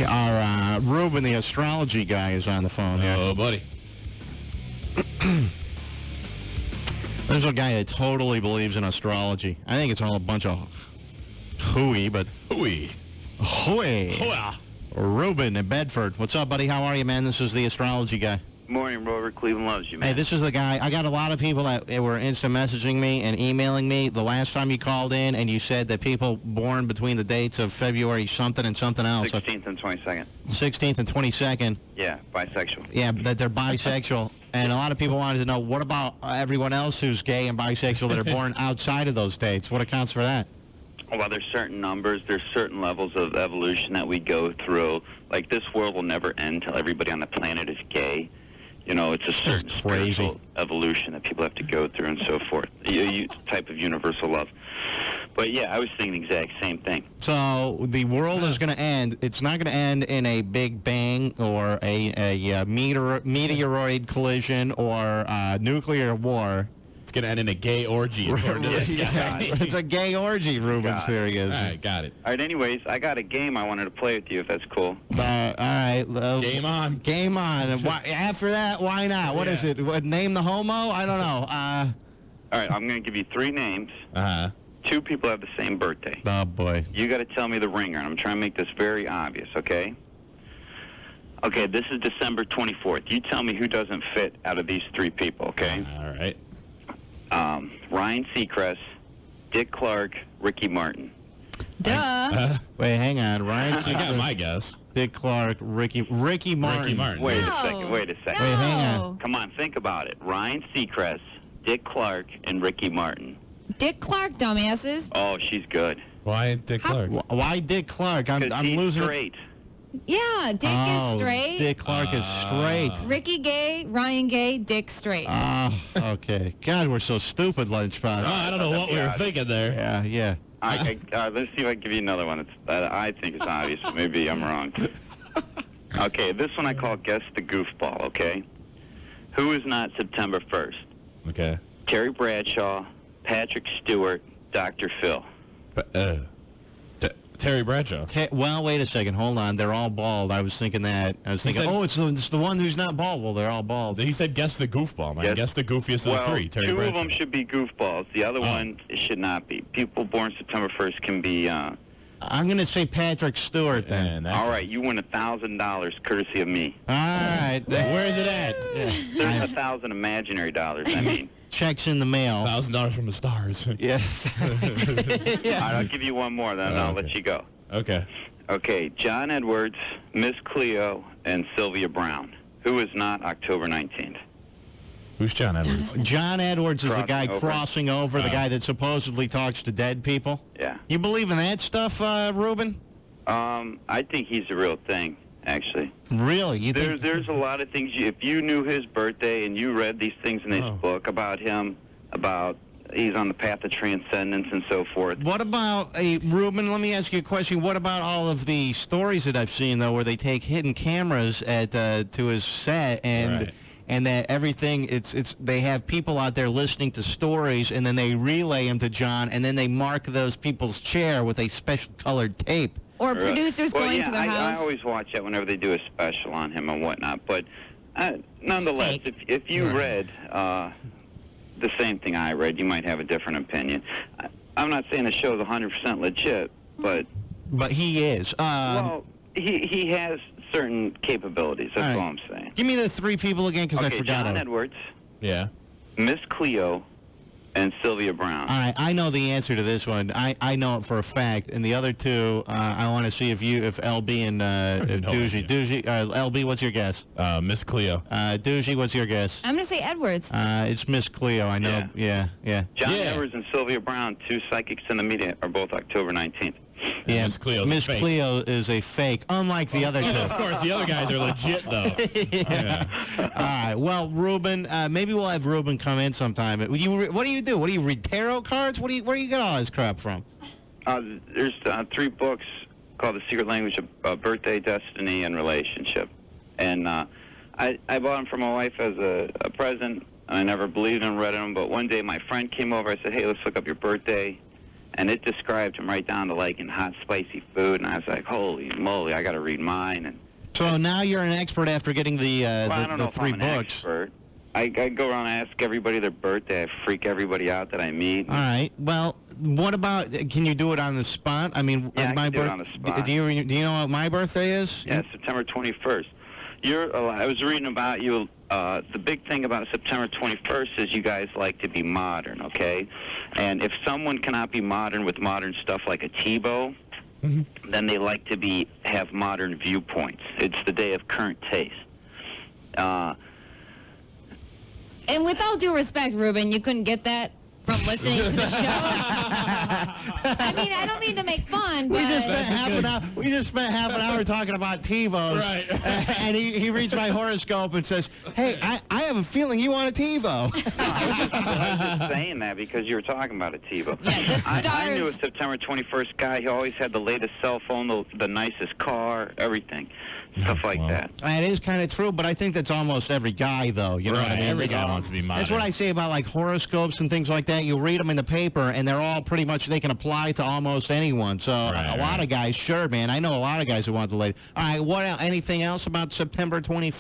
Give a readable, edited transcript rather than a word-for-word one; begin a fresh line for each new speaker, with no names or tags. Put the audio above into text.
Our Ruben, the astrology guy, is on the phone here.
Oh, buddy.
There's a guy that totally believes in astrology. I think it's all a bunch of hooey, but...
Hooey.
Hooey.
Hooah.
Ruben in Bedford. What's up, buddy? How are you, man? This is the astrology guy.
Morning, Rover. Cleveland loves you, man.
Hey, this is the guy. I got a lot of people that were instant messaging me and emailing me the last time you called in, and you said that people born between the dates of February something and something else.
16th and 22nd.
16th and 22nd.
Yeah, bisexual.
Yeah, that they're bisexual. And a lot of people wanted to know, what about everyone else who's gay and bisexual that are born outside of those dates? What accounts for that?
Well, there's certain numbers, there's certain levels of evolution that we go through. Like, this world will never end till everybody on the planet is gay. You know, it's a certain spiritual evolution that people have to go through and so forth. Type of universal love. But, yeah, I was thinking the exact same thing.
So the world is going to end. It's not going to end in a big bang or a meteoroid collision or nuclear war.
It's going to end in a gay orgy, according to this guy.
It's a gay orgy, Rubens' theory is.
All right, got it.
All right, anyways, I got a game I wanted to play with you, if that's cool.
All right.
Game on.
Game on. And after that, why not? What is it? Name the homo? I don't know.
All right, I'm going to give you 3 names.
Uh-huh.
2 people have the same birthday.
Oh, boy.
You got to tell me the ringer, and I'm trying to make this very obvious, okay? Okay, this is December 24th. You tell me who doesn't fit out of these 3 people, okay?
All right.
Ryan Seacrest, Dick Clark, Ricky Martin.
Duh.
Wait, hang on. Ryan
I got
Seacrest,
my guess.
Dick Clark, Ricky Martin.
Ricky Martin.
Wait
No.
a second.
No.
Wait, hang on.
Come on, think about it. Ryan Seacrest, Dick Clark, and Ricky Martin.
Dick Clark, dumbasses.
Oh, she's good.
Why Dick Clark?
Why Dick Clark? I'm
He's
losing
straight.
Yeah, Dick is straight.
Dick Clark is straight.
Ricky gay, Ryan gay, Dick straight.
Okay. God, we're so stupid, Lunchbox.
I don't know what we were thinking there.
Yeah.
Let's see if I can give you another one. I think it's obvious. Maybe I'm wrong. Okay, this one I call Guess the Goofball, okay? Who is not September 1st?
Okay.
Terry Bradshaw, Patrick Stewart, Dr. Phil.
Terry Bradshaw.
Well, wait a second. Hold on. They're all bald. I was thinking that. I was thinking, it's the one who's not bald. Well, they're all bald.
He said guess the goofball, man.
Yes.
Guess the goofiest of the 3, Terry
2
Bradshaw.
of them should be goofballs. The other one should not be. People born September 1st can be...
I'm going to say Patrick Stewart then.
all right, you win $1,000 courtesy of me.
All right.
Where is it at?
There's 1,000 imaginary dollars, I mean.
Checks in the mail.
$1,000 from the stars.
Yes.
All right, I'll give you one more, then I'll let you go.
Okay.
Okay, John Edwards, Miss Cleo, and Sylvia Brown. Who is not October 19th?
Who's John Edwards?
John Edwards is the guy
Crossing over.
crossing over, the guy that supposedly talks to dead people.
Yeah.
You believe in that stuff, Ruben?
I think he's a real thing, actually.
Really? You think?
There's a lot of things. If you knew his birthday and you read these things in this book about him, about he's on the path of transcendence and so forth.
What about, Ruben, let me ask you a question. What about all of the stories that I've seen, though, where they take hidden cameras at to his set and that everything, they have people out there listening to stories, and then they relay them to John, and then they mark those people's chair with a special colored tape.
Or producers going to their house.
I always watch that whenever they do a special on him and whatnot. But nonetheless, if you read the same thing I read, you might have a different opinion. I'm not saying the show's 100% legit, but
he is.
Well, he has certain capabilities. That's all I'm saying.
Give me the 3 people again, because I forgot
John
them.
Edwards.
Yeah.
Miss Cleo, and Sylvia Brown.
All right, I know the answer to this one. I know it for a fact. And the other 2, I want to see if LB and Doogie. LB, what's your guess?
Miss Cleo.
Doogie, what's your guess?
I'm going to say Edwards.
It's Miss Cleo. I know. Yeah.
John Edwards and Sylvia Brown, 2 psychics in the media, are both October 19th.
Yeah,
Miss Cleo's
Miss
a fake.
Cleo is a fake, unlike the other 2.
Of course, the other guys are legit, though.
Yeah. All right. Well, Ruben, maybe we'll have Ruben come in sometime. What do you do? What do you read tarot cards? Where do you get all this crap from?
There's 3 books called The Secret Language of Birthday, Destiny, and Relationship. And I bought them for my wife as a present, and I never believed in them, read them. But one day my friend came over. I said, hey, let's look up your birthday. And it described him right down to liking hot, spicy food, and I was like, holy moly, I got to read mine. And
so now you're an expert after getting the
I don't know if
3
I'm an
books.
expert. I go around and ask everybody their birthday. I freak everybody out that I meet.
All right. Well, what about? Can you do it on the spot? I mean,
Yeah, I
my
can do it on the spot.
Do you know what my birthday is?
Yeah, September 21st. I was reading about you. The big thing about September 21st is you guys like to be modern, okay? And if someone cannot be modern with modern stuff like a Tebow, then they like to have modern viewpoints. It's the day of current taste.
And with all due respect, Ruben, you couldn't get that from listening to the show. I mean, I don't mean to make fun, but...
We just spent half an hour talking about TiVos.
Right.
And he reads my horoscope and says, hey, I have a feeling you want a TiVo.
I was just saying that because you were talking about a Tebow.
Yeah, the
I knew a
stars...
September 21st guy. He always had the latest cell phone, the nicest car, everything. Stuff like that.
It is kind of true, but I think that's almost every guy, though. You know what I mean?
Every guy wants to be modern.
That's what I say about, like, horoscopes and things like that. You read them in the paper, and they're all pretty much, they can apply to almost anyone. So a lot of guys, sure, man. I know a lot of guys who want the latest. All right, anything else about September 21st?